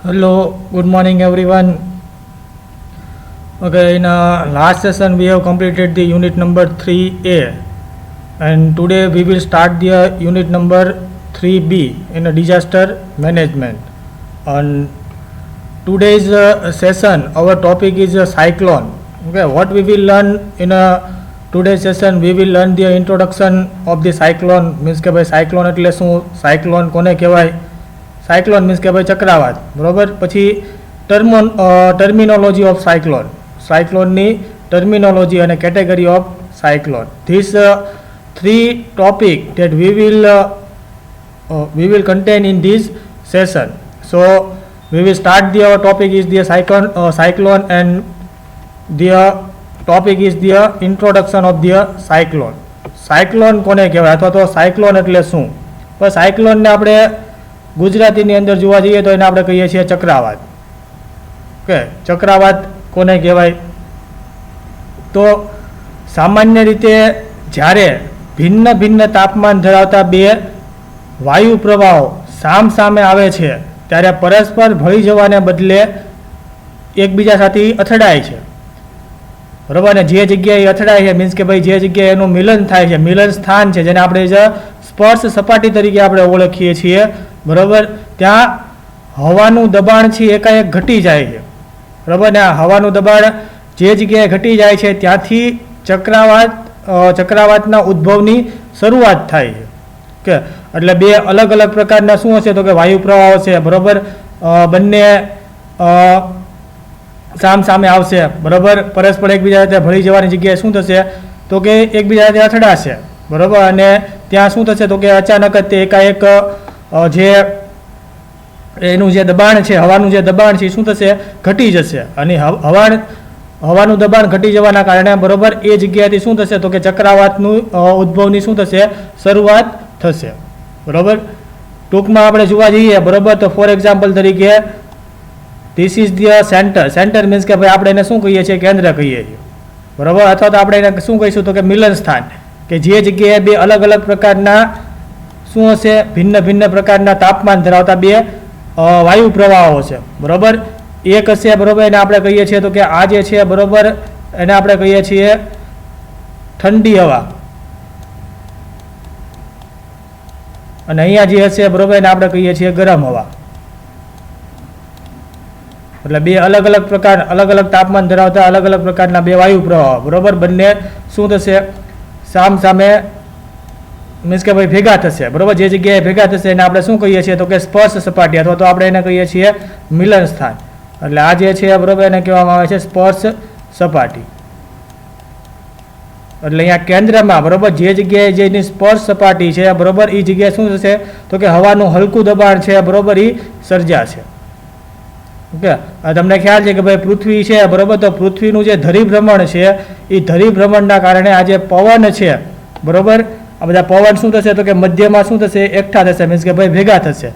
Hello, good morning everyone. Okay, in last session we have completed the unit number 3A, and today we will start the unit number 3B in a disaster management. On today's session, our topic is a cyclone. Okay, what we will learn in today's session, we will learn the introduction of the cyclone. Means કે ભાઈ cyclone એટલે શું, cyclone કોને કહેવાય, cyclone means કે ભાઈ ચક્રાવાત, બરાબર. પછી ટર્મિનોલોજી ઓફ સાયક્લોન, સાયક્લોનની ટર્મિનોલોજી અને category of cyclone. This three topic that we will contain in this session. So we will start the topic is the cyclone and the topic is the introduction of the cyclone. Cyclone કોને કહેવાય અથવા તો cyclone એટલે શું? પણ સાયક્લોનને આપણે ગુજરાતીની અંદર જોવા જઈએ તો એને આપણે કહીએ છીએ ચક્રાવાત. ઓકે, ચક્રાવાત કોને કહેવાય? તો સામાન્ય રીતે જ્યારે ભિન્ન ભિન્ન તાપમાન ધરાવતા બે વાયુ પ્રવાહો સામ સામે આવે છે ત્યારે પરસ્પર ભળી જવાને બદલે એકબીજા સાથે અથડાય છે, બરાબર. અને જે જગ્યાએ અથડાય છે મીન્સ કે ભાઈ જે જગ્યાએ એનું મિલન થાય છે, મિલન સ્થાન છે, જેને આપણે સ્પર્શ સપાટી તરીકે આપણે ઓળખીએ છીએ, બરાબર. ત્યાં હવાનું દબાણ છે એકાએક ઘટી જાય છે, બરાબર. ને આ હવાનું દબાણ જે જગ્યાએ ઘટી જાય છે ત્યાંથી ચક્રાવાતના ઉદ્ભવની શરૂઆત થાય છે. કે એટલે બે અલગ અલગ પ્રકારના શું હશે તો કે વાયુ પ્રવાહો છે, બરાબર. બંને સામ સામે આવશે, બરાબર. પરસ્પર એકબીજા સાથે ભળી જવાની જગ્યાએ શું થશે તો કે એકબીજા સાથે અથડાશે, બરાબર. અને ત્યાં શું થશે તો કે અચાનક જ તે એકાએક જે એનું જે દબાણ છે, હવાનું જે દબાણ છે એ શું થશે, ઘટી જશે. અને હવાનું દબાણ ઘટી જવાના કારણે બરાબર એ જગ્યાએથી શું થશે તો કે ચક્રાવાતનું ઉદ્ભવની શું થશે, શરૂઆત થશે, બરાબર. ટૂંકમાં આપણે જોવા જઈએ, બરાબર, તો ફોર એક્ઝામ્પલ તરીકે this is the centre. Centre means કે ભાઈ આપણે એને શું કહીએ છીએ, કેન્દ્ર કહીએ છીએ, બરાબર. અથવા તો આપણે એને શું કહીશું તો કે મિલન સ્થાન, કે જે જગ્યાએ બે અલગ અલગ પ્રકારના શું હશે, ભિન્ન ભિન્ન પ્રકારના તાપમાન ધરાવતા બે વાયુ પ્રવાહો છે, બરાબર. એક હશે, બરાબર, એને આપણે કહીએ છીએ તો કે આ જે છે, બરાબર, એને આપણે કહીએ છીએ ઠંડી હવા. અને અહીંયા જે હશે, બરાબર, એને આપણે કહીએ છીએ ગરમ હવા. એટલે બે અલગ અલગ પ્રકાર, અલગ અલગ તાપમાન ધરાવતા અલગ અલગ પ્રકારના બે વાયુ પ્રવાહો, બરાબર, બંને શું થશે, સામ સામે મીન્સ કે ભાઈ ભેગા થશે, બરાબર. જે જગ્યાએ ભેગા થશે એને આપણે શું કહીએ છીએ તો કે સ્પર્શ સપાટી, અથવા તો આપણે એને કહીએ છીએ મિલન સ્થાન. એટલે આ જે છે, બરાબર, એને કહેવામાં આવે છે સ્પર્શ સપાટી. એટલે અહીંયા કેન્દ્રમાં, બરાબર, જે જગ્યાએ જેની સ્પર્શ સપાટી છે, બરાબર, એ જગ્યાએ શું થશે તો કે હવાનું હલકું દબાણ છે, બરાબર, એ સર્જાશે. ઓકે, તમને ખ્યાલ છે કે ભાઈ પૃથ્વી છે, બરાબર, તો પૃથ્વીનું જે ધરીભ્રમણ છે એ ધરીભ્રમણના કારણે આ જે પવન છે, બરાબર, આ બધા પવન શું થશે તો કે મધ્યમાં શું થશે, એકઠા થશે, મીન્સ કે ભાઈ ભેગા થશે.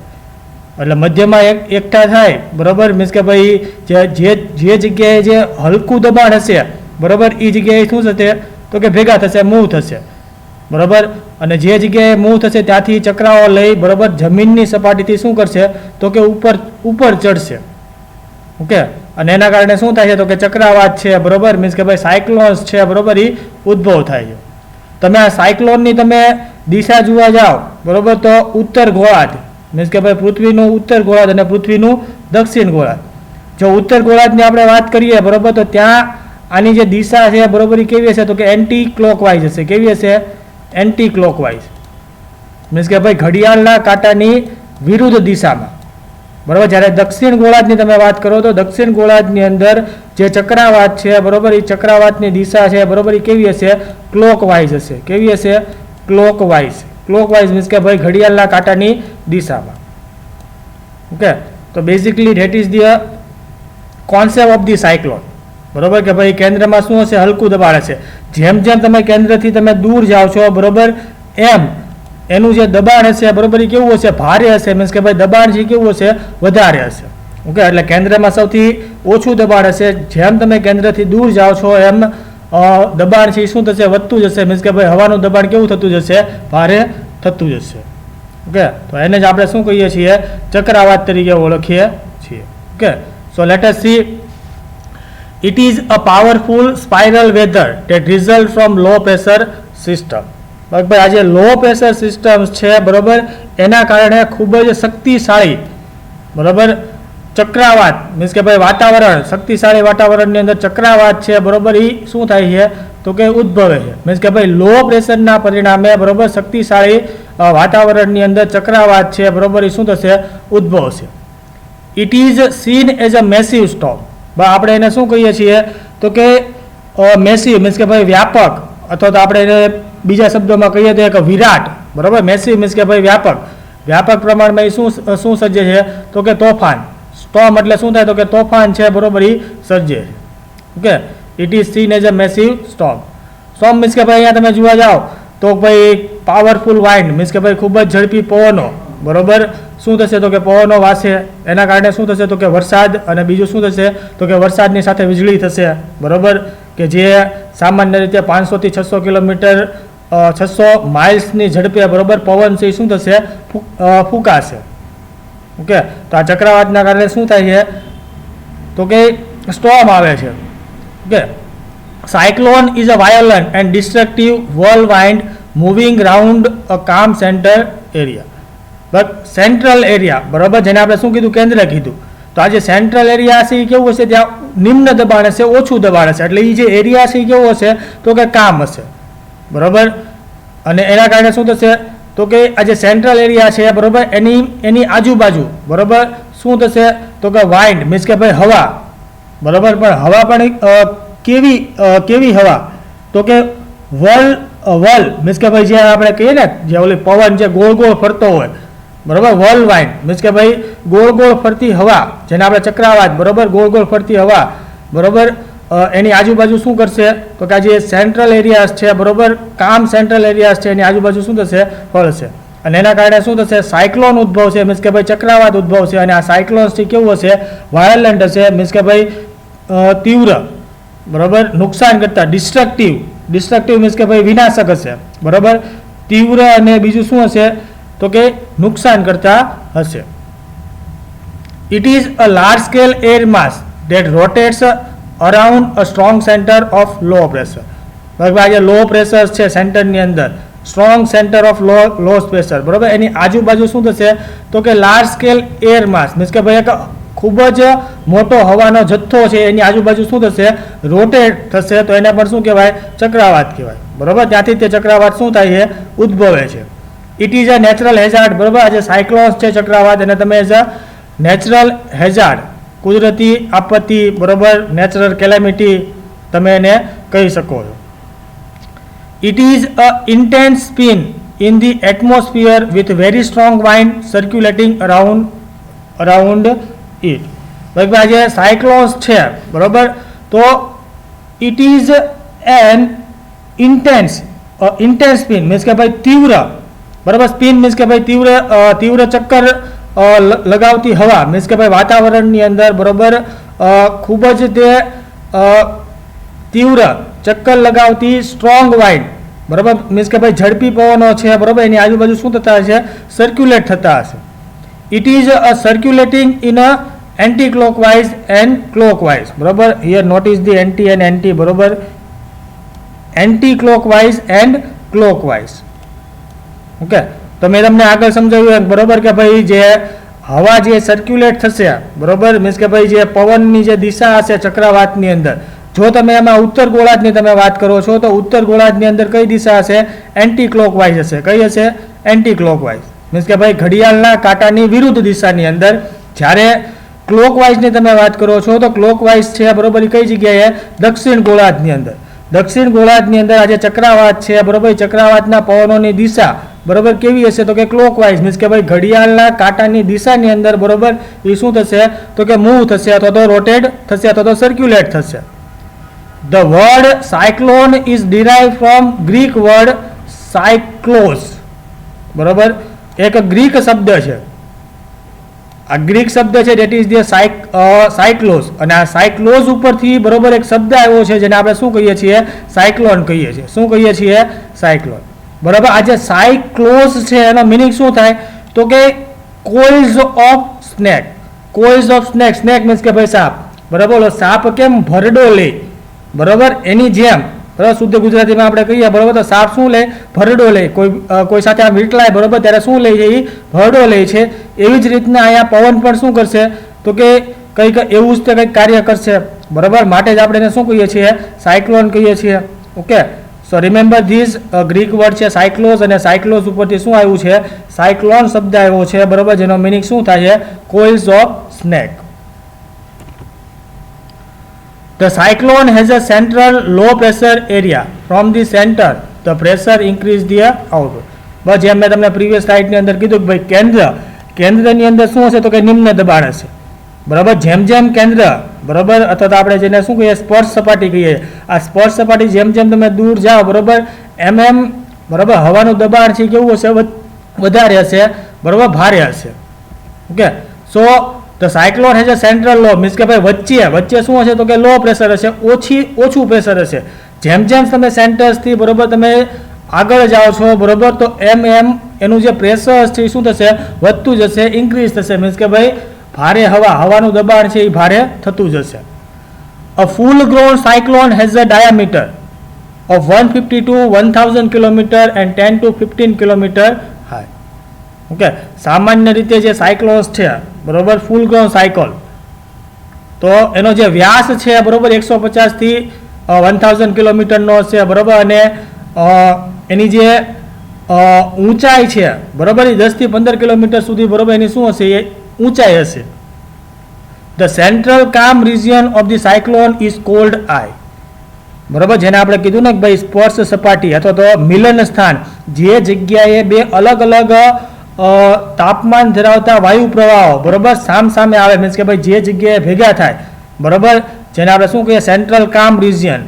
એટલે મધ્યમાં એકઠા થાય, બરાબર, મીન્સ કે ભાઈ જે જગ્યાએ જે હલકું દબાણ હશે, બરાબર, એ જગ્યાએ શું થશે તો કે ભેગા થશે, મૂવ થશે, બરાબર. અને જે જગ્યાએ મૂવ થશે ત્યાંથી ચક્રાઓ લઈ, બરાબર, જમીનની સપાટીથી શું કરશે તો કે ઉપર ચડશે. ઓકે, અને એના કારણે શું થાય છે તો કે ચક્રાવાત છે, બરાબર, મીન્સ કે ભાઈ સાયક્લોન્સ છે, બરાબર, એ ઉદ્ભવ થાય છે. તમે આ સાયક્લોનની તમે દિશા જોવા જાઓ, બરાબર, તો ઉત્તર ગોળાર્ધ મીન્સ કે ભાઈ પૃથ્વીનું ઉત્તર ગોળાર્ધ અને પૃથ્વીનું દક્ષિણ ગોળાર્ધ. જો ઉત્તર ગોળાર્ધની આપણે વાત કરીએ, બરાબર, તો ત્યાં આની જે દિશા છે, બરાબર, એ કેવી હશે તો કે એન્ટી ક્લોકવાઇઝ હશે. કેવી હશે? એન્ટી ક્લોકવાઇઝ મીન્સ કે ભાઈ ઘડિયાળના કાંટાની વિરુદ્ધ દિશામાં, બરાબર. જ્યારે દક્ષિણ ગોળાર્ધની તમે વાત કરો તો દક્ષિણ ગોળાર્ધની અંદર જે ચક્રાવાત છે, બરાબર, એ ચક્રાવાતની દિશા છે, બરાબર, એ કેવી હશે? ક્લોકવાઇઝ હશે. કેવી હશે? ક્લોકવાઇઝ. ક્લોકવાઇઝ મીન્સ કે ભાઈ ઘડિયાળના કાંટાની દિશામાં. ઓકે, તો basically that is the concept of the cyclone, બરાબર, કે ભાઈ કેન્દ્રમાં શું હશે? હલકું દબાણ હશે. જેમ જેમ તમે કેન્દ્રથી તમે દૂર જાઓ છો, બરાબર, એમ એનું જે દબાણ હશે, બરાબર, એ કેવું હશે? ભારે હશે. મીન્સ કે ભાઈ દબાણ છે કેવું હશે? વધારે હશે. ઓકે, એટલે કેન્દ્રમાં સૌથી ઓછું દબાણ હશે. જેમ તમે કેન્દ્રથી દૂર જાઓ છો એમ દબાણ છે શું થશે? વધતું જશે. મીન્સ કે ભાઈ હવાનું દબાણ કેવું થતું જશે? ભારે થતું જશે. ઓકે, તો એને જ આપણે શું કહીએ છીએ? ચક્રાવાત તરીકે ઓળખીએ છીએ. Okay, so let us see. It is a powerful spiral weather that result from low pressure system. ભાઈ આજે લો પ્રેશર સિસ્ટમ્સ છે બરોબર, એના કારણે ખૂબ જ શક્તિશાળી બરોબર ચક્રાવાત મીન્સ કે ભાઈ વાતાવરણ, શક્તિશાળી વાતાવરણની અંદર ચક્રાવાત છે બરોબર, એ શું થાય છે તો કે ઉદ્ભવે છે. મીન્સ કે ભાઈ લો પ્રેશરના પરિણામે બરોબર શક્તિશાળી વાતાવરણની અંદર ચક્રાવાત છે બરોબર, એ શું થશે ઉદ્ભવશે. It is seen as a massive storm. આપણે એને શું કહીએ છીએ તો કે મેસિવ મીન્સ કે ભાઈ વ્યાપક, અથવા તો આપણે એને બીજા શબ્દોમાં કહીએ તો એક વિરાટ બરોબર. મેસિવ મીન્સ કે ભાઈ વ્યાપક પ્રમાણમાં એ શું સર્જે છે તો કે તોફાન. સ્ટોર્મ એટલે શું થાય તો કે તોફાન છે બરોબર, એ સર્જે. Okay, it is seen as a massive storm. Storm means કે ભાઈ અહીંયા તમે જોવા જાઓ તો ભાઈ પાવરફુલ વાઇન્ડ મીન્સ કે ભાઈ ખૂબ જ ઝડપી પવનો બરોબર, શું થશે તો કે પવનો વાશે, એના કારણે શું થશે તો કે વરસાદ, અને બીજું શું થશે તો કે વરસાદની સાથે વીજળી થશે બરોબર, કે જે સામાન્ય રીતે 500 થી 600 કિલોમીટર 600 માઇલ્સની ઝડપે બરોબર પવન છે શું થશે ફૂંકાશે. ઓકે, તો આ ચક્રવાતના કારણે શું થાય છે તો કે સ્ટોર્મ આવે છે. Okay, cyclone is a violent and destructive whirlwind moving round a calm centre area. But central area બરોબર, જેને આપણે શું કીધું કેન્દ્ર કીધું, તો આ જે સેન્ટ્રલ એરિયા છે એ કેવું હશે, ત્યાં નિમ્ન દબાણ હશે, ઓછું દબાણ હશે, એટલે એ જે એરિયા છે એ કેવો હશે તો કે કામ હશે બરોબર. અને એના કારણે શું થશે તો કે આ જે સેન્ટ્રલ એરિયા છે બરોબર, એની આજુબાજુ બરોબર શું થશે તો કે વાઇન્ડ મીન્સ કે ભાઈ હવા બરોબર, પણ હવા પણ કેવી હવા તો કે વલ મીન્સ કે ભાઈ જે આપણે કહીએ ને જે ઓલી પવન જે ગોળ ગોળ ફરતો હોય બરોબર, વર્લ્ડ વાઇન્ડ મીન્સ કે ભાઈ ગોળ ગોળ ફરતી હવા, જેને આપણે ચક્રાવાત બરોબર, ગોળ ગોળ ફરતી હવા બરોબર, એની આજુબાજુ શું કરશે તો કે આ જે સેન્ટ્રલ એરિયાઝ છે બરોબર, કામ સેન્ટ્રલ એરિયાઝ છે એની આજુબાજુ શું થશે ફરશે, અને એના કારણે શું થશે સાયક્લોન ઉદ્ભવશે મીન્સ કે ભાઈ ચક્રાવાત ઉદ્ભવશે. અને આ સાયક્લોન્સથી કેવું હશે વાયોલન્ટ હશે મીન્સ કે ભાઈ તીવ્ર બરોબર, નુકસાન કરતા, ડિસ્ટ્રક્ટિવ મીન્સ કે ભાઈ વિનાશક હશે બરોબર, તીવ્ર, અને બીજું શું હશે તો કે નુકસાન કરતા હશે. It is a large scale air mass that rotates around a strong centre of low pressure. બરાબર, આ જે લો પ્રેશર છે સેન્ટરની અંદર, strong centre of low pressure બરાબર, એની આજુબાજુ શું થશે તો કે large scale air mass means કે ભાઈ એક ખૂબ જ મોટો હવાનો જથ્થો છે એની આજુબાજુ શું થશે રોટેટ થશે, તો એને પણ શું કહેવાય ચક્રાવાત કહેવાય બરાબર. ત્યાંથી તે ચક્રાવાત શું થાય છે ઉદ્ભવે છે. It is a natural hazard બરાબર, આ જે સાયક્લોન્સ છે ચક્રાવાત એને તમે એઝ અ નેચરલ હેઝાર્ડ, કુદરતી આપત્તિ બરોબર, નેચરલ કેલેમિટી તમે એને કહી શકો છો. It is a intense spin in the atmosphere with very strong wind circulating around it. ભાઈ આ જે સાયક્લોન્સ છે બરોબર, તો it is an intense spin means કે ભાઈ તીવ્ર બરાબર, સ્પિન મીન્સ કે ભાઈ તીવ્ર ચક્કર લગાવતી હવા મીન્સ કે ભાઈ વાતાવરણની અંદર બરોબર ખૂબ જ તે તીવ્ર ચક્કર લગાવતી સ્ટ્રોંગ વાઇન્ડ બરાબર, મીન્સ કે ભાઈ ઝડપી પવનો છે બરાબર, એની આજુબાજુ શું થતા હશે સર્ક્યુલેટ થતા હશે. It is a circulating in a anti clockwise and clockwise બરાબર. Here notice the anti and anti બરાબર, anti clockwise and clockwise. Okay, તો મેં તમને આગળ સમજાવ્યું બરોબર કે ભાઈ જે હવા જે સર્ક્યુલેટ થશે બરોબર, મીન્સ કે ભાઈ જે પવનની જે દિશા હશે ચક્રવાતની અંદર, જો તમે એમાં ઉત્તર ગોળાર્ધની તમે વાત કરો છો તો ઉત્તર ગોળાર્ધની અંદર કઈ દિશા હશે એન્ટી ક્લોકવાઇઝ હશે. કઈ હશે એન્ટી ક્લોકવાઇઝ મીન્સ કે ભાઈ ઘડિયાળના કાંટાની વિરુદ્ધ દિશાની અંદર. જ્યારે ક્લોકવાઇઝની તમે વાત કરો છો તો ક્લોકવાઇઝ છે બરોબર, કઈ જગ્યાએ દક્ષિણ ગોળાર્ધની અંદર. દક્ષિણ ગોળાર્ધની અંદર આજે ચક્રાવાત છે બરોબર, ચક્રાવાતના પવનોની દિશા બરોબર કેવી હશે તો કે ક્લોકવાઇઝ મીન્સ કે ભાઈ ઘડિયાળના કાંટાની દિશાની અંદર બરોબર, એ શું થશે તો કે મૂવ થશે, અથવા તો રોટેટ થશે, અથવા તો સર્ક્યુલેટ થશે. The word cyclone is derive from Greek word cyclos બરોબર, એક ગ્રીક શબ્દ છે, આ ગ્રીક શબ્દ છે ડેટ ઇઝ ધ સાયક્લોસ, અને આ સાયક્લોસ ઉપરથી બરોબર એક શબ્દ આવ્યો છે જેને આપણે શું કહીએ છીએ સાયક્લોન કહીએ છીએ. શું કહીએ છીએ સાયક્લોન બરાબર. આ જે સાયક્લોસ છે એનો મિનિંગ શું થાય તો કે coils of snake coils of snake, snake means કે ભાઈ સાપ, બરાબર. સાપ કેમ ભરડો લે, બરાબર, એની જેમ, બરાબર, શુદ્ધ ગુજરાતીમાં આપણે કહીએ, બરાબર, તો સાપ શું લે? ભરડો લે. કોઈ સાથે આમ વીંટળાય, બરાબર, ત્યારે શું લે છે? એ ભરડો લે છે. એવી જ રીતના અહીંયા પવન પણ શું કરશે? તો કે કંઈક એવું જ તે કંઈક કાર્ય કરશે, બરાબર. માટે જ આપણે એને શું કહીએ છીએ? સાયક્લોન કહીએ છીએ. Okay, so remember this Greek word છે સાયક્લોઝ, અને સાયક્લોઝ ઉપરથી શું આવ્યું છે? સાયક્લોન શબ્દ આવ્યો છે, બરાબર, જેનો મિનિંગ શું થાય છે? Coils of snake. The cyclone has a central low pressure area. From the center, the pressure increase the outward. બસ જેમ મેં તમને પ્રીવિયસ સ્લાઇડની અંદર કીધું કે ભાઈ કેન્દ્રની અંદર શું હશે? તો કે નિમ્ન દબાણ હશે, બરાબર. જેમ જેમ કેન્દ્ર, બરાબર, અથવા તો આપણે જેને શું કહીએ? સ્પર્શ સપાટી કહીએ. આ સ્પર્શ સપાટી જેમ જેમ તમે દૂર જાઓ, બરાબર, એમ બરાબર, હવાનું દબાણ છે કેવું હશે? વધારે હશે, બરાબર, ભારે હશે. Okay, so the cyclone has a central low, means કે ભાઈ વચ્ચે શું હશે? તો કે લો પ્રેશર હશે, ઓછું પ્રેશર હશે. જેમ જેમ તમે સેન્ટર્સથી, બરાબર, તમે આગળ જાઓ છો, બરાબર, તો એમ એનું જે પ્રેશર છે એ શું થશે? વધતું જશે, ઇન્ક્રીઝ થશે. મીન્સ કે ભાઈ ભારે હવાનું દબાણ છે એ ભારે થતું જશે. A full grown cyclone has a diameter of 150 to 1000 kilometre and 10 to 15 kilometre high. Okay, સામાન્ય રીતે જે સાયક્લોન્સ છે, બરોબર, ફૂલ ગ્રોન સાયકલ, તો એનો જે વ્યાસ છે, બરોબર, 150 થી 1000 કિલોમીટરનો હશે, બરોબર, અને એની જે ઊંચાઈ છે, બરોબર, એ 10 થી 15 કિલોમીટર સુધી, બરોબર, એની શું હશે? એ ઊંચાઈ હશે. The central calm region of the cyclone is called eye, બરોબર, જેને આપણે કીધું ને કે ભાઈ સ્પર્શ સપાટી અથવા તો મિલન સ્થાન, જે જગ્યાએ બે અલગ અલગ તાપમાન ધરાવતા વાયુ પ્રવાહો, બરોબર, સામે આવે, મીન્સ કે ભાઈ જે જગ્યાએ ભેગા થાય, બરોબર, જેને આપણે શું કહીએ? સેન્ટ્રલ કામ રિજિયન,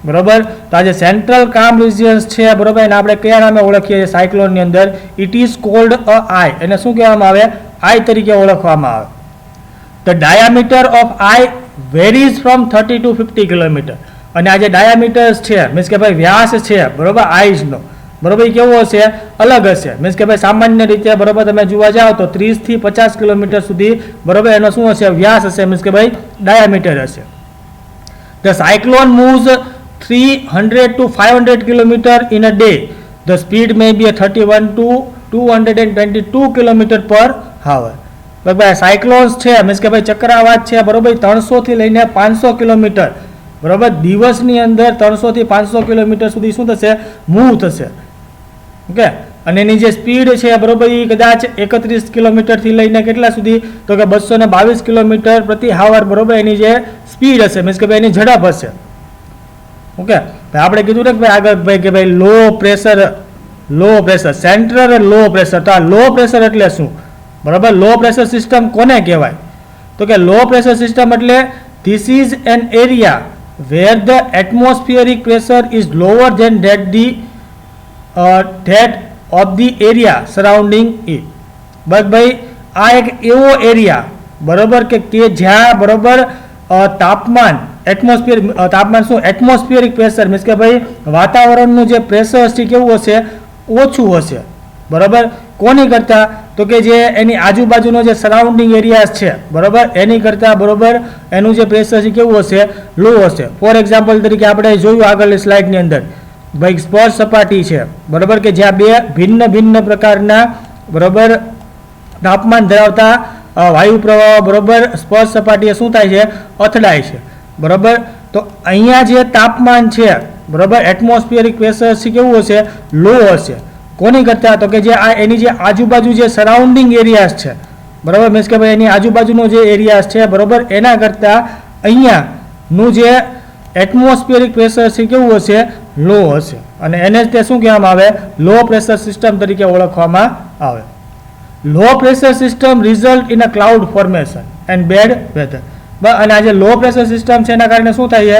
બરોબર. તો આ જે સેન્ટ્રલ કામ રિજિયન્સ છે, બરોબર, એને આપણે કયા નામે ઓળખીએ છીએ સાયક્લોનની અંદર? ઇટ ઇઝ કોલ્ડ અ આઈ. એને શું કહેવામાં આવે? આઈ તરીકે ઓળખવામાં આવે. The diameter of I varies from 30 to 50 kilometre. અને આ જે ડાયામીટર્સ છે, મીન્સ કે ભાઈ વ્યાસ છે, બરોબર, આઈઝનો, બરોબર, એ કેવો હશે? અલગ હશે. મીન્સ કે ભાઈ સામાન્ય રીતે, બરોબર, તમે જોવા જાઓ તો 30 થી 50 કિલોમીટર સુધી, બરોબર, એનો શું હશે? વ્યાસ હશે, મીન્સ કે ભાઈ ડાયામીટર હશે. The cyclone moves 300 to 500 kilometre in a day. The speed may be 31 to 222 kilometre per hour. બરાબર, સાયક્લોન્સ છે, મીન્સ કે ભાઈ ચક્રાવાત છે, બરોબર, 300 થી લઈને 500 કિલોમીટર, બરાબર, દિવસની અંદર 300 થી 500 કિલોમીટર સુધી શું થશે? મૂવ થશે. ઓકે, અને એની જે સ્પીડ છે, બરોબર, એ કદાચ 31 કિલોમીટરથી લઈને કેટલા સુધી? તો કે 222 કિલોમીટર પ્રતિ હાવર, બરોબર, એની જે સ્પીડ હશે, મીન્સ કે ભાઈ એની ઝડપ હશે. ઓકે, આપણે કીધું ને કે ભાઈ આગળ ભાઈ કે ભાઈ low pressure, central low pressure. તો આ લો પ્રેશર એટલે શું? બરાબર, લો પ્રેશર સિસ્ટમ કોને કહેવાય? તો કે લો પ્રેશર સિસ્ટમ એટલે this is an area where the atmospheric pressure is lower than that of the area surrounding it. બસ ભાઈ આ એક એવો એરિયા, બરોબર, કે જ્યાં, બરોબર, તાપમાન શું? એટમોસ્ફિયરિક પ્રેશર, મીન્સ કે ભાઈ વાતાવરણનું જે પ્રેશર છે કેવું હશે? ઓછું હશે, બરોબર. કોની કરતા? તો કે જે એની આજુબાજુનો જે સરાઉન્ડિંગ એરિયાઝ છે, બરોબર, એની કરતા, બરોબર, એનું જે પ્રેશર છે કેવું હશે? લો હશે. ફોર એક્ઝામ્પલ તરીકે આપણે જોયું આગળની સ્લાઇડની અંદર, ભાઈ સ્પર્શ સપાટી છે, બરોબર, કે જ્યાં બે ભિન્ન પ્રકારના, બરોબર, તાપમાન ધરાવતા વાયુ પ્રવાહ, બરોબર, સ્પર્શ સપાટીએ શું થાય છે? અથડાય છે, બરોબર. તો અહીંયા જે તાપમાન છે, બરોબર, એટમોસ્ફિયરિક પ્રેશર છે કેવું હશે? લો હશે. કોની કરતા? તો કે જે આ એની જે આજુબાજુ જે સરાઉન્ડિંગ એરિયાઝ છે, બરોબર, મીન્સ કે ભાઈ એની આજુબાજુનો જે એરિયાઝ છે, બરોબર, એના કરતા અહીંયાનું જે એટમોસ્ફિયરિક પ્રેશર છે કેવું હશે? લો હશે. અને એને તે શું કહેવામાં આવે? લો પ્રેશર સિસ્ટમ તરીકે ઓળખવામાં આવે. Low pressure system result in a cloud formation and bad weather. અને આ જે લો પ્રેશર સિસ્ટમ છે એના કારણે શું થાય છે?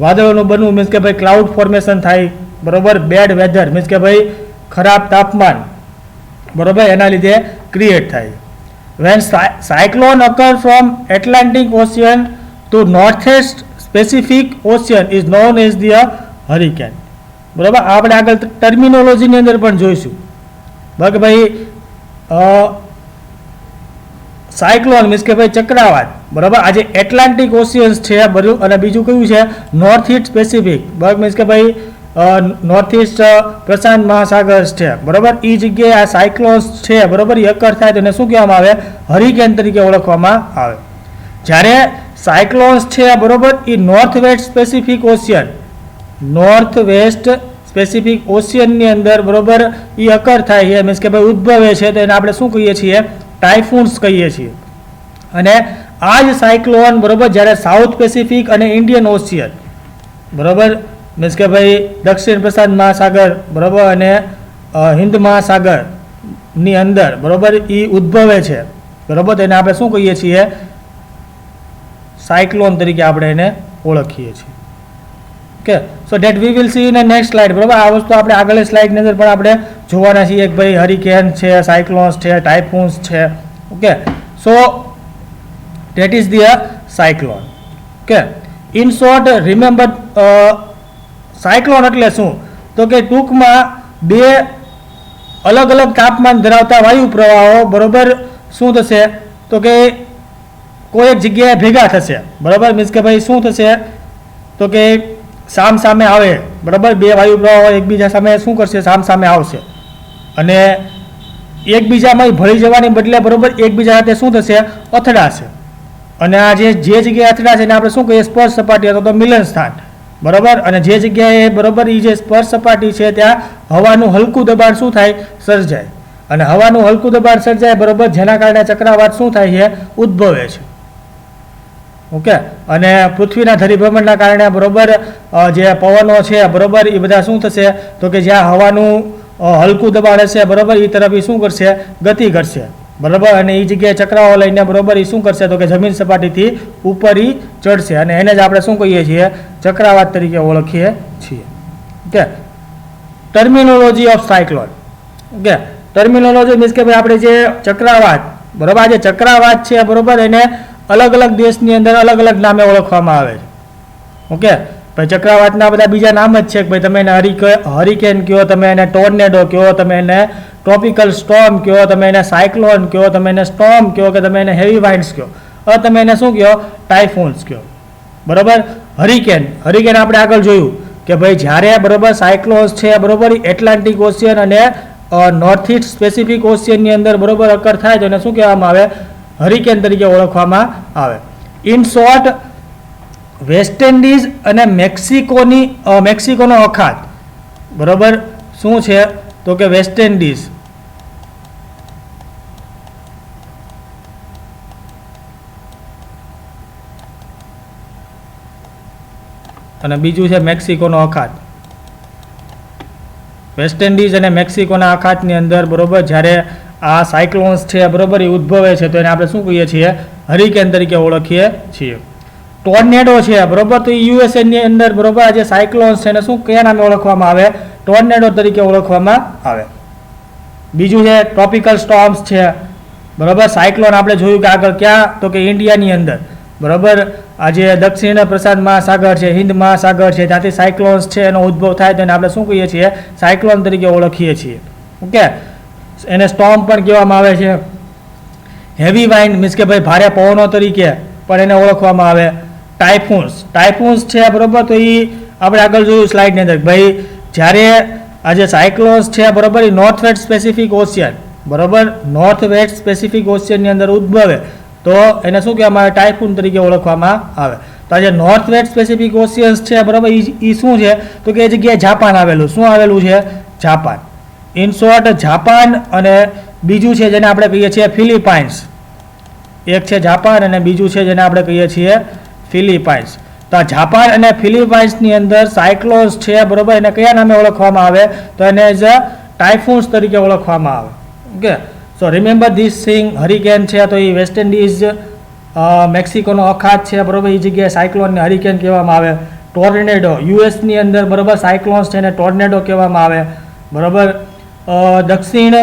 વાદળોનું બનવું, મીન્સ કે ભાઈ ક્લાઉડ ફોર્મેશન થાય, બરોબર, બેડ વેધર, મીન્સ કે ભાઈ ખરાબ તાપમાન, બરોબર, એના લીધે ક્રિએટ થાય. When cyclone occur from Atlantic ocean to northeast Pacific ocean is known as the hurricane. બરોબર, આપણે આગળ ટર્મિનોલોજીની અંદર પણ જોઈશું. ભાઈ સાયક્લોન મીન્સ કે ભાઈ ચક્રાવાત, બરાબર. આજે એટલાન્ટિક ઓશિયન્સ છે બરાબર, અને બીજું કયું છે નોર્થ ઈસ્ટ પેસિફિક, બરાબર, મીન્સ કે ભાઈ નોર્થ ઈસ્ટ પ્રશાંત મહાસાગર છે, બરાબર. એ જગ્યાએ આ સાયક્લોન્સ છે, બરાબર, એ અકર થાય તો એને શું કહેવામાં આવે? હરિકેન તરીકે ઓળખવામાં આવે. જ્યારે સાયક્લોન્સ છે, બરાબર, એ north west Pacific ocean, north west Pacific ઓશિયનની અંદર, બરાબર, એ અકર થાય છે, મીન્સ કે ભાઈ ઉદ્ભવે છે, તો એને આપણે શું કહીએ છીએ? ટાઇફૂન્સ કહીએ છીએ. અને આ જ સાયક્લોન, બરાબર, જ્યારે સાઉથ પેસિફિક અને ઇન્ડિયન ઓશિયન, બરાબર, મીન્સ કે ભાઈ દક્ષિણ પ્રશાંત મહાસાગર, બરાબર, અને હિન્દ મહાસાગરની અંદર, બરાબર, એ ઉદ્ભવે છે, બરાબર, તો એને આપણે શું કહીએ છીએ? સાયક્લોન તરીકે આપણે એને ઓળખીએ છીએ. Okay, so that we will see in a next slide, બરાબર. આ વસ્તુ આપણે આગળની સ્લાઇડની અંદર પણ આપણે જોવાના છીએ કે ભાઈ હરિકેન છે, સાયક્લોન્સ છે, ટાઇફૂન્સ છે. Okay, so that is the cyclone. Okay, in short remember, cyclone એટલે શું? તો કે ટૂંકમાં બે અલગ અલગ તાપમાન ધરાવતા વાયુ પ્રવાહો, બરાબર, શું થશે? તો કે કોઈ એક જગ્યાએ ભેગા થશે, બરાબર, મીન્સ કે ભાઈ શું થશે? તો કે સામ સામે આવે, બરાબર, બે વાયુ પ્રવાહો એકબીજા સામે શું કરશે? સામ સામે આવશે, અને એકબીજામાં ભળી જવાની બદલે, બરાબર, એકબીજા સાથે શું થશે? અથડાશે. અને આ જે જગ્યાએ અથડાશે એને આપણે શું કહીએ? સ્પર્શ સપાટી અથવા તો મિલન સ્થાન, બરાબર. અને જે જગ્યાએ, બરાબર, એ જે સ્પર્શ સપાટી છે ત્યાં હવાનું હલકું દબાણ શું થાય? સર્જાય. અને હવાનું હલકું દબાણ સર્જાય, બરાબર, જેના કારણે ચક્રવાત શું થાય છે? ઉદ્ભવે છે. ઓકે, અને પૃથ્વીના ધરીભ્રમણના કારણે, બરાબર, જે પવનો છે, બરાબર, એ બધા શું થશે? તો કે જ્યાં હવાનું હલકું દબાણ હશે, બરાબર, એ તરફ એ શું કરશે? ગતિ કરશે, બરાબર. અને એ જગ્યાએ ચક્રાઓ લઈને, બરાબર, એ શું કરશે? તો કે જમીન સપાટીથી ઉપર એ ચડશે, અને એને જ આપણે શું કહીએ છીએ? ચક્રાવાત તરીકે ઓળખીએ છીએ. Okay, terminology of cyclone. Okay, terminology means કે ભાઈ આપણે જે ચક્રાવાત, બરાબર, આ જે ચક્રાવાત છે, બરાબર, એને અલગ અલગ દેશની અંદર અલગ અલગ નામે ઓળખવામાં આવે છે. ઓકે, ભાઈ ચક્રવાતના બધા બીજા નામ જ છે કે ભાઈ તમે એને હરિકેન કહો, તમે એને ટોર્નેડો કહો, તમે એને ટ્રોપિકલ સ્ટોર્મ કહો, તમે એને સાયક્લોન કહો, તમે એને સ્ટોર્મ કહો, કે તમે એને હેવી વાઇન્ડ્સ કહો, હવે તમે એને શું કહો? ટાઇફૂન્સ કહો, બરાબર. હરિકેન, હરિકેન આપણે આગળ જોયું કે ભાઈ જ્યારે, બરાબર, સાયક્લોન્સ છે, બરાબર, એટલાન્ટિક ઓશિયન અને નોર્થ ઈસ્ટ સ્પેસિફિક ઓશિયનની અંદર, બરાબર, અકર થાય તો એને શું કહેવામાં આવે? હરિકેન તરીકે ઓળખવામાં આવે. ઇન શોર્ટ વેસ્ટ ઇન્ડિઝ અને મેક્સિકોનો અખાત, બરાબર, શું છે? તો કે વેસ્ટ ઇન્ડિઝ અને બીજું છે મેક્સિકોનો અખાત. વેસ્ટ ઇન્ડિઝ અને મેક્સિકોના અખાતની અંદર, બરાબર, જ્યારે આ સાયક્લોન્સ છે, બરાબર, એ ઉદ્ભવે છે, તો એને આપણે શું કહીએ છીએ? હરિકેન તરીકે ઓળખીએ છીએ. ટોર્નેડો છે, બરાબર, તો યુએસએ ની અંદર, બરાબર, આ જે સાયક્લોન્સ છે એને શું કયા નામે ઓળખવામાં આવે? ટોર્નેડો તરીકે ઓળખવામાં આવે. બીજું છે ટ્રોપિકલ સ્ટોર્મ્સ છે, બરાબર. સાયક્લોન આપણે જોયું કે આગળ ક્યાં? તો કે ઇન્ડિયાની અંદર, બરાબર, આ જે દક્ષિણ પ્રશાંત મહાસાગર છે, હિન્દ મહાસાગર છે, ત્યાંથી સાયક્લોન્સ છે એનો ઉદ્ભવ થાય તો એને આપણે શું કહીએ છીએ? સાયક્લોન તરીકે ઓળખીએ છીએ. ઓકે, એને સ્ટોર્મ પણ કહેવામાં આવે છે. હેવી વાઇન્ડ મીન્સ કે ભાઈ ભારે પવનો તરીકે પણ એને ઓળખવામાં આવે. ટાઇફૂન્સ છે, બરાબર, તો એ આપણે આગળ જોયું સ્લાઇડની અંદર ભાઈ જ્યારે આ જે સાયક્લોન્સ છે, બરાબર, એ નોર્થ વેસ્ટ સ્પેસિફિક ઓશિયન, બરાબર, નોર્થ વેસ્ટ સ્પેસિફિક ઓશિયનની અંદર ઉદ્ભવે તો એને શું કહેવામાં આવે? ટાઇફૂન તરીકે ઓળખવામાં આવે. તો આ જે નોર્થ વેસ્ટ સ્પેસિફિક ઓશિયન્સ છે, બરાબર, એ શું છે? તો કે એ જગ્યાએ જાપાન આવેલું. શું આવેલું છે? જાપાન. ઇન શોર્ટ જાપાન અને બીજું છે જેને આપણે કહીએ છીએ ફિલિપાઇન્સ. એક છે જાપાન અને બીજું છે જેને આપણે કહીએ છીએ ફિલિપાઇન્સ. તો આ જાપાન અને ફિલિપાઇન્સની અંદર સાયક્લોન્સ છે, બરાબર, એને કયા નામે ઓળખવામાં આવે? તો એને એઝ અ ટાઇફૂન્સ તરીકે ઓળખવામાં આવે. Okay, so remember this thing. Hurricane છે તો એ વેસ્ટ ઇન્ડિઝ મેક્સિકોનો અખાત છે, બરાબર, એ જગ્યાએ સાયક્લોનને હરિકેન કહેવામાં આવે. ટોર્નેડો યુએસની અંદર, બરાબર, સાયક્લોન્સ છે એને ટોર્નેડો કહેવામાં આવે, બરાબર. દક્ષિણ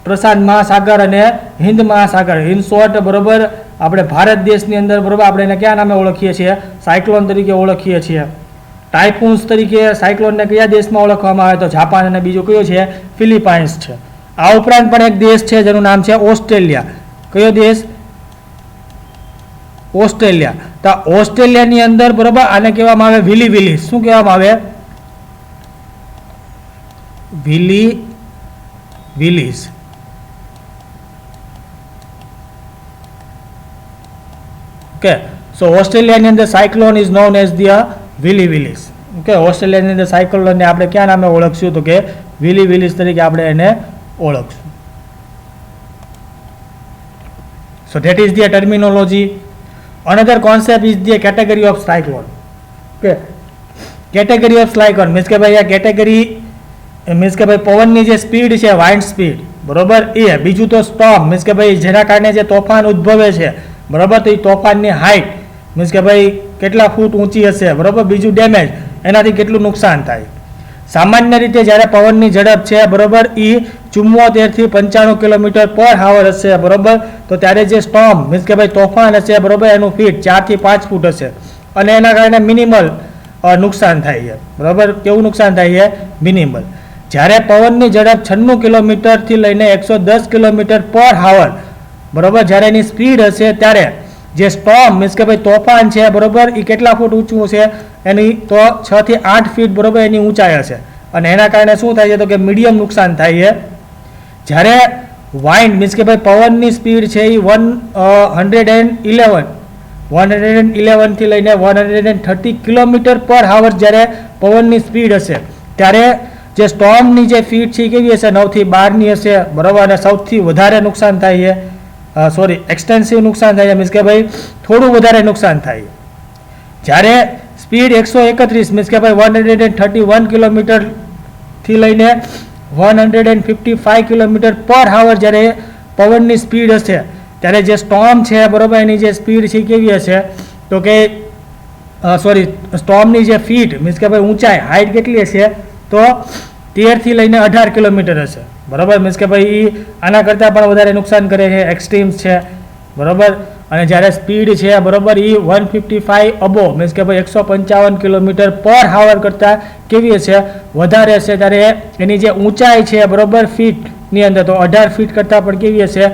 પ્રશાંત મહાસાગર અને હિન્દ મહાસાગર, ઇન શોર્ટ, બરાબર, આપણે ભારત દેશની અંદર, બરાબર, આપણે એને કયા નામે ઓળખીએ છીએ? સાયક્લોન તરીકે ઓળખીએ છીએ. ટાઇફૂન્સ તરીકે સાયક્લોનને કયા દેશમાં ઓળખવામાં આવે? તો જાપાન અને બીજું કયું છે? ફિલિપાઇન્સ છે. આ ઉપરાંત પણ એક દેશ છે જેનું નામ છે ઓસ્ટ્રેલિયા. કયો દેશ? ઓસ્ટ્રેલિયા. તો ઓસ્ટ્રેલિયાની અંદર બરોબર આને કહેવામાં આવે વિલી વિલીસ. શું કહેવામાં આવે? Wiley willies. ઓકે, સો ઓસ્ટ્રેલિયાની અંદર cyclone is known as the willy willies. Okay, ઓસ્ટ્રેલિયાની અંદર સાયક્લોનને આપણે ક્યાં નામે ઓળખશું? તો કે વિલી વિલીસ તરીકે આપણે એને ઓળખશું. So that is the terminology. Another concept is the category of cyclone. Okay, category of cyclone means કે ભાઈ આ કેટેગરી મીન્સ કે ભાઈ પવનની જે સ્પીડ છે, વાઇન્ડ સ્પીડ, બરોબર, એ. બીજું તો સ્ટોર્મ મીન્સ કે ભાઈ જેના કારણે જે તોફાન ઉદ્ભવે છે, બરોબર, તો એ તોફાનની હાઇટ મીન્સ કે ભાઈ કેટલા ફૂટ ઊંચી હશે, બરોબર. બીજું ડેમેજ, એનાથી કેટલું નુકસાન થાય. સામાન્ય રીતે જ્યારે પવનની ઝડપ છે, બરોબર, એ 74 થી 95 કિલોમીટર પર હાવર હશે, બરોબર, તો ત્યારે જે સ્ટોર્મ મીન્સ કે ભાઈ તોફાન હશે, બરોબર, એનું ફીટ 4 થી 5 ફૂટ હશે અને એના કારણે મિનિમલ નુકસાન થાય છે, બરોબર. કેવું નુકસાન થાય છે? મિનિમલ. જ્યારે પવનની ઝડપ 96 કિલોમીટરથી લઈને 110 કિલોમીટર પર હાવર, બરોબર, જ્યારે એની સ્પીડ હશે, ત્યારે જે સ્ટોર્મ મીન્સ કે ભાઈ તોફાન છે, બરોબર, એ કેટલા ફૂટ ઊંચું છે? એની તો 6 થી 8 ફીટ, બરોબર, એની ઊંચાઈ હશે અને એના કારણે શું થાય છે? તો કે મીડિયમ નુકસાન થાય છે. જ્યારે વાઇન્ડ મીન્સ કે ભાઈ પવનની સ્પીડ છે એ 111 થી લઈને 130 કિલોમીટર પર હાવર જ્યારે પવનની સ્પીડ હશે, ત્યારે જે સ્ટોર્મની જે ફીટ છે એ કેવી હશે? 9 થી 12ની હશે, બરોબર. અને સૌથી વધારે નુકસાન થાય છે, એક્સટેન્સિવ નુકસાન થાય છે, મીન્સ કે ભાઈ થોડું વધારે નુકસાન થાય છે. જ્યારે સ્પીડ 131 મીન્સ કે ભાઈ 131 કિલોમીટરથી લઈને 155 કિલોમીટર પર હાવર જ્યારે પવનની સ્પીડ હશે, ત્યારે જે સ્ટોર્મ છે, બરોબર, એની જે સ્પીડ છે કેવી હશે? તો કે સ્ટોર્મની જે ફીટ મીન્સ કે ભાઈ ઊંચાઈ, હાઇટ કેટલી હશે? તો 13 થી લઈને 18 કિલોમીટર હશે, બરોબર. મીન્સ કે ભાઈ આના કરતાં પણ વધારે નુકસાન કરે છે, એક્સ્ટ્રીમ્સ છે, બરોબર. અને જ્યારે સ્પીડ છે, બરોબર, એ 155 અબો મીન્સ કે ભાઈ 155 કિલોમીટર પર હાવર કરતાં કેવી હશે? વધારે હશે. ત્યારે એની જે ઊંચાઈ છે, બરોબર, ફીટની અંદર, તો 18 ફીટ કરતાં પણ કેવી હશે?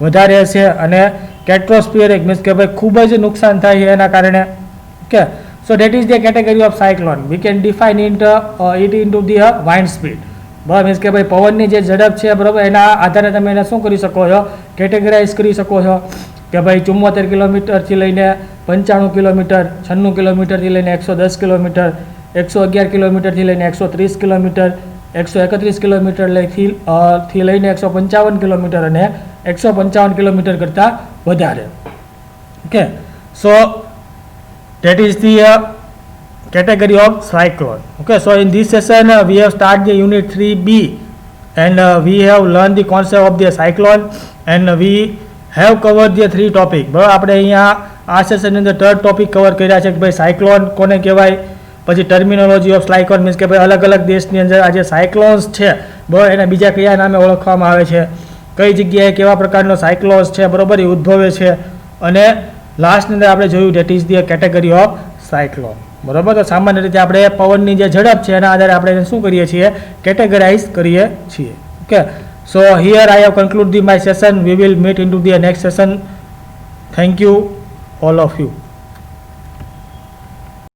વધારે હશે. અને કેટ્રોસ્ફિયરિક મીન્સ કે ભાઈ ખૂબ જ નુકસાન થાય છે એના કારણે. Okay, so that is the category of cyclone. We can define it into the wind speed, બરાબર. મીન્સ કે ભાઈ પવનની જે ઝડપ છે, બરાબર, એના આધારે તમે એને શું કરી શકો છો? કેટેગરાઇઝ કરી શકો છો કે ભાઈ 74 કિલોમીટરથી લઈને 95 કિલોમીટર, 96 કિલોમીટરથી લઈને 110 કિલોમીટર, 111 કિલોમીટરથી લઈને 130 કિલોમીટર, 131 કિલોમીટર થી લઈને 155 કિલોમીટર અને 155 કિલોમીટર કરતાં વધારે. Okay, so that is the category of cyclone. Okay, so in this session we have started the unit 3b and we have learned the concept of the cyclone and we have covered the 3 topic. બરાબર, આપણે અહીંયા આ સેશનની અંદર 3rd topic cover કર્યા છે કે ભાઈ cyclone કોને કહેવાય, પછી ટર્મિનોલોજી ઓફ સાયક્લોન મીન્સ કે ભાઈ અલગ અલગ દેશની અંદર આ જે સાયક્લોન્સ છે, બરાબર, એને બીજા કયા નામે ઓળખવામાં આવે છે, કઈ જગ્યાએ કેવા પ્રકારનો સાયક્લોન્સ છે, બરાબર, એ ઉદ્ભવે છે. અને લાસ્ટની અંદર આપણે જોયું that is the category of cyclone, બરાબર. તો સામાન્ય રીતે આપણે પવનની જે ઝડપ છે એના આધારે આપણે શું કરીએ છીએ? કેટેગરાઇઝ કરીએ છીએ. Okay, so here I have concluded my session. We will meet into the next session. Thank you all of you.